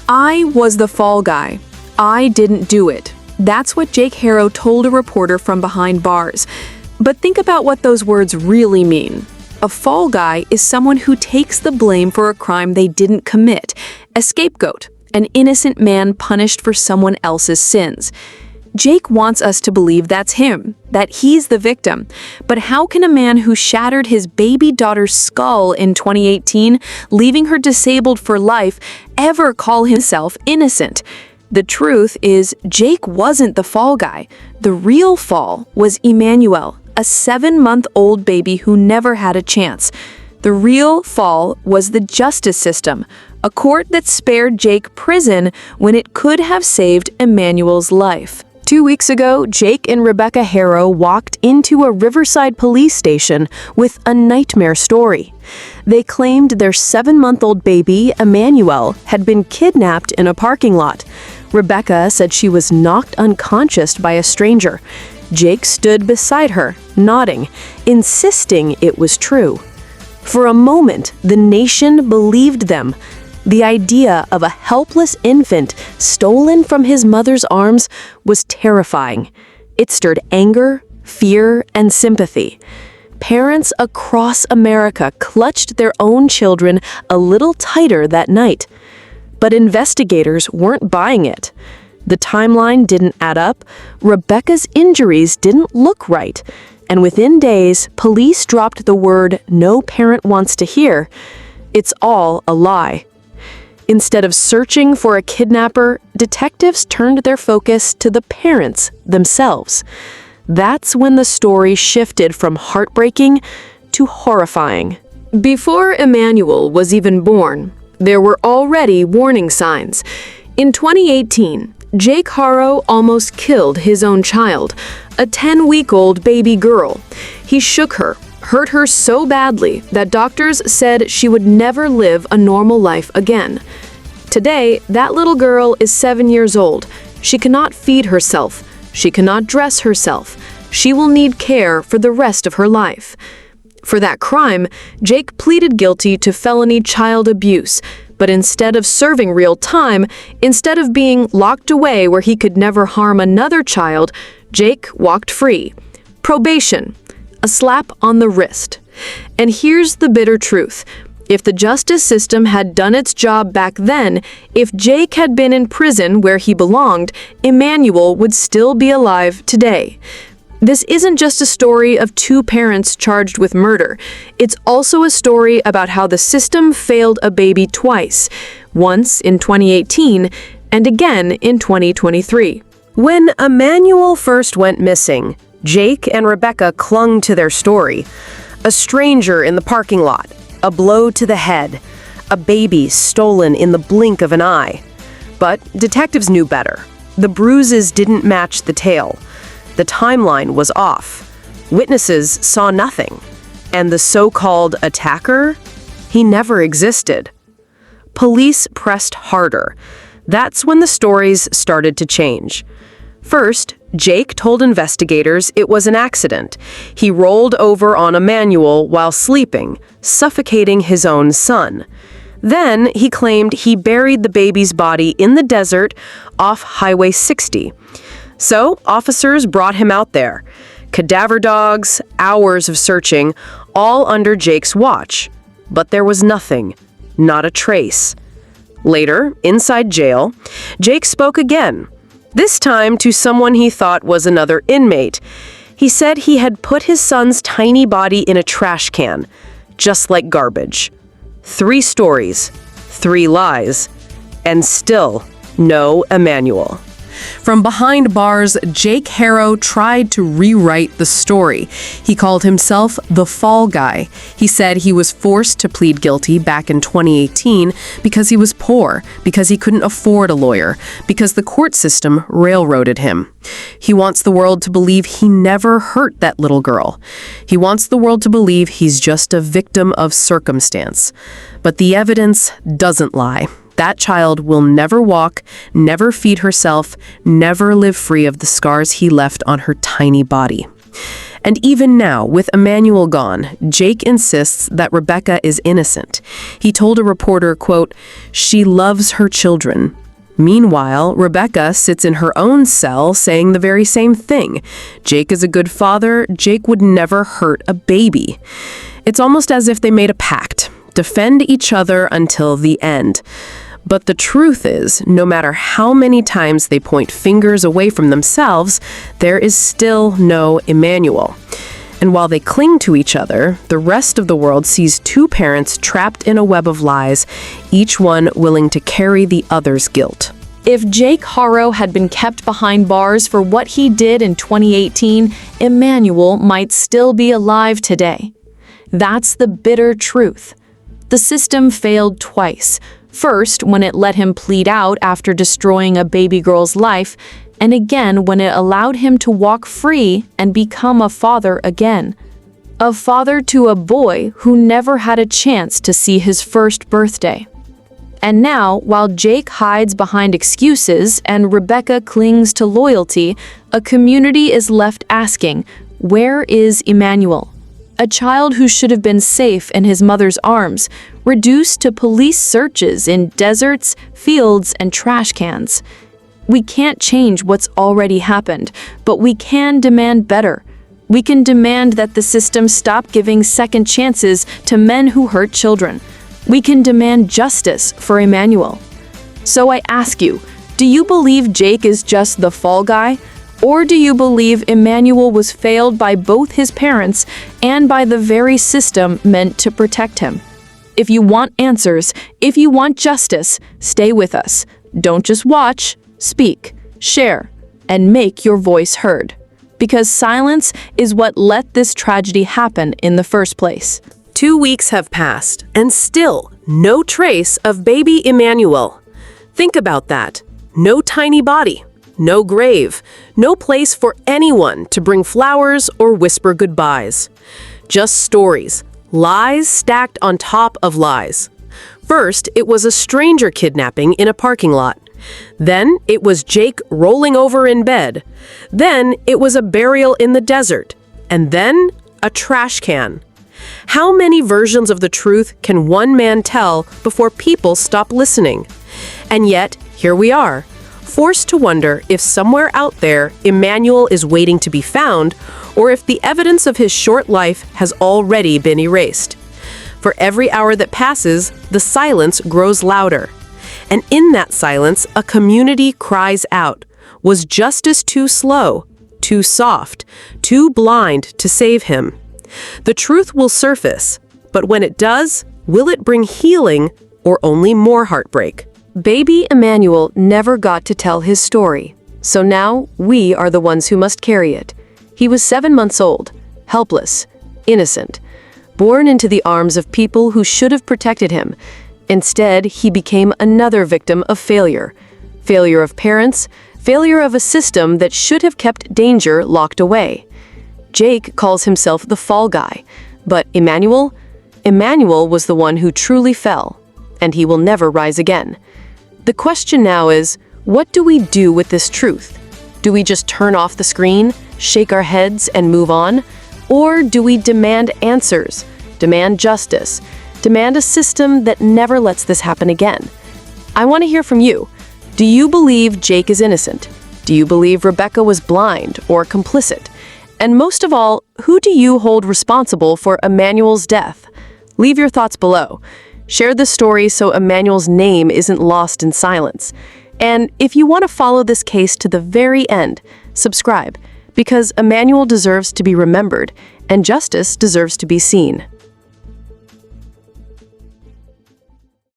I was the fall guy. I didn't do it. That's what Jake Haro told a reporter from behind bars. But think about what those words really mean. A fall guy is someone who takes the blame for a crime they didn't commit. A scapegoat, an innocent man punished for someone else's sins. Jake wants us to believe that's him, that he's the victim. But how can a man who shattered his baby daughter's skull in 2018, leaving her disabled for life, ever call himself innocent? The truth is, Jake wasn't the fall guy. The real fall was Emmanuel, a 7-month-old baby who never had a chance. The real fall was the justice system, a court that spared Jake prison when it could have saved Emmanuel's life. 2 weeks ago, Jake and Rebecca Haro walked into a Riverside police station with a nightmare story. They claimed their 7-month-old baby, Emmanuel, had been kidnapped in a parking lot. Rebecca said she was knocked unconscious by a stranger. Jake stood beside her, nodding, insisting it was true. For a moment, the nation believed them. The idea of a helpless infant stolen from his mother's arms was terrifying. It stirred anger, fear, and sympathy. Parents across America clutched their own children a little tighter that night. But investigators weren't buying it. The timeline didn't add up, Rebecca's injuries didn't look right, and within days, police dropped the word no parent wants to hear. It's all a lie. Instead of searching for a kidnapper, detectives turned their focus to the parents themselves. That's when the story shifted from heartbreaking to horrifying. Before Emmanuel was even born, there were already warning signs. In 2018, Jake Haro almost killed his own child, a 10-week-old baby girl. He shook her, hurt her so badly that doctors said she would never live a normal life again. Today, that little girl is 7 years old. She cannot feed herself. She cannot dress herself. She will need care for the rest of her life. For that crime, Jake pleaded guilty to felony child abuse, but instead of serving real time, instead of being locked away where he could never harm another child, Jake walked free. Probation. A slap on the wrist. And here's the bitter truth. If the justice system had done its job back then, if Jake had been in prison where he belonged, Emmanuel would still be alive today. This isn't just a story of 2 parents charged with murder. It's also a story about how the system failed a baby twice, once in 2018 and again in 2023. When Emmanuel first went missing, Jake and Rebecca clung to their story. A stranger in the parking lot, a blow to the head, a baby stolen in the blink of an eye. But detectives knew better. The bruises didn't match the tale. The timeline was off. Witnesses saw nothing. And the so-called attacker? He never existed. Police pressed harder. That's when the stories started to change. First, Jake told investigators it was an accident. He rolled over on Emmanuel while sleeping, suffocating his own son. Then he claimed he buried the baby's body in the desert off Highway 60. So officers brought him out there. Cadaver dogs, hours of searching, all under Jake's watch. But there was nothing, not a trace. Later, inside jail, Jake spoke again. This time to someone he thought was another inmate. He said he had put his son's tiny body in a trash can, just like garbage. 3 stories, 3 lies, and still no Emmanuel. From behind bars, Jake Haro tried to rewrite the story. He called himself the fall guy. He said he was forced to plead guilty back in 2018 because he was poor, because he couldn't afford a lawyer, because the court system railroaded him. He wants the world to believe he never hurt that little girl. He wants the world to believe he's just a victim of circumstance. But the evidence doesn't lie. That child will never walk, never feed herself, never live free of the scars he left on her tiny body. And even now, with Emmanuel gone, Jake insists that Rebecca is innocent. He told a reporter, quote, "She loves her children." Meanwhile, Rebecca sits in her own cell saying the very same thing. Jake is a good father. Jake would never hurt a baby. It's almost as if they made a pact. Defend each other until the end. But the truth is, no matter how many times they point fingers away from themselves, there is still no Emmanuel. And while they cling to each other, the rest of the world sees two parents trapped in a web of lies, each one willing to carry the other's guilt. If Jake Haro had been kept behind bars for what he did in 2018, Emmanuel might still be alive today. That's the bitter truth. The system failed twice. First, when it let him plead out after destroying a baby girl's life, and again when it allowed him to walk free and become a father again. A father to a boy who never had a chance to see his first birthday. And now, while Jake hides behind excuses and Rebecca clings to loyalty, a community is left asking, where is Emmanuel? A child who should have been safe in his mother's arms, reduced to police searches in deserts, fields, and trash cans. We can't change what's already happened, but we can demand better. We can demand that the system stop giving second chances to men who hurt children. We can demand justice for Emmanuel. So I ask you, do you believe Jake is just the fall guy? Or do you believe Emmanuel was failed by both his parents and by the very system meant to protect him? If you want answers, if you want justice, stay with us. Don't just watch. Speak, share, and make your voice heard. Because silence is what let this tragedy happen in the first place. 2 weeks have passed, and still no trace of baby Emmanuel. Think about that. No tiny body, no grave, no place for anyone to bring flowers or whisper goodbyes. Just stories, lies stacked on top of lies. First, it was a stranger kidnapping in a parking lot. Then it was Jake rolling over in bed. Then it was a burial in the desert. And then a trash can. How many versions of the truth can one man tell before people stop listening? And yet, here we are, forced to wonder if somewhere out there Emmanuel is waiting to be found, or if the evidence of his short life has already been erased. For every hour that passes, the silence grows louder. And in that silence, a community cries out, was justice too slow, too soft, too blind to save him? The truth will surface, but when it does, will it bring healing or only more heartbreak? Baby Emmanuel never got to tell his story, so now we are the ones who must carry it. He was 7 months old, helpless, innocent, born into the arms of people who should have protected him. Instead, he became another victim of failure. Failure of parents, failure of a system that should have kept danger locked away. Jake calls himself the fall guy, but Emmanuel was the one who truly fell, and he will never rise again. The question now is, what do we do with this truth? Do we just turn off the screen, shake our heads, and move on? Or do we demand answers, demand justice, demand a system that never lets this happen again? I want to hear from you. Do you believe Jake is innocent? Do you believe Rebecca was blind or complicit? And most of all, who do you hold responsible for Emmanuel's death? Leave your thoughts below. Share this story so Emmanuel's name isn't lost in silence. And if you want to follow this case to the very end, subscribe, because Emmanuel deserves to be remembered and justice deserves to be seen.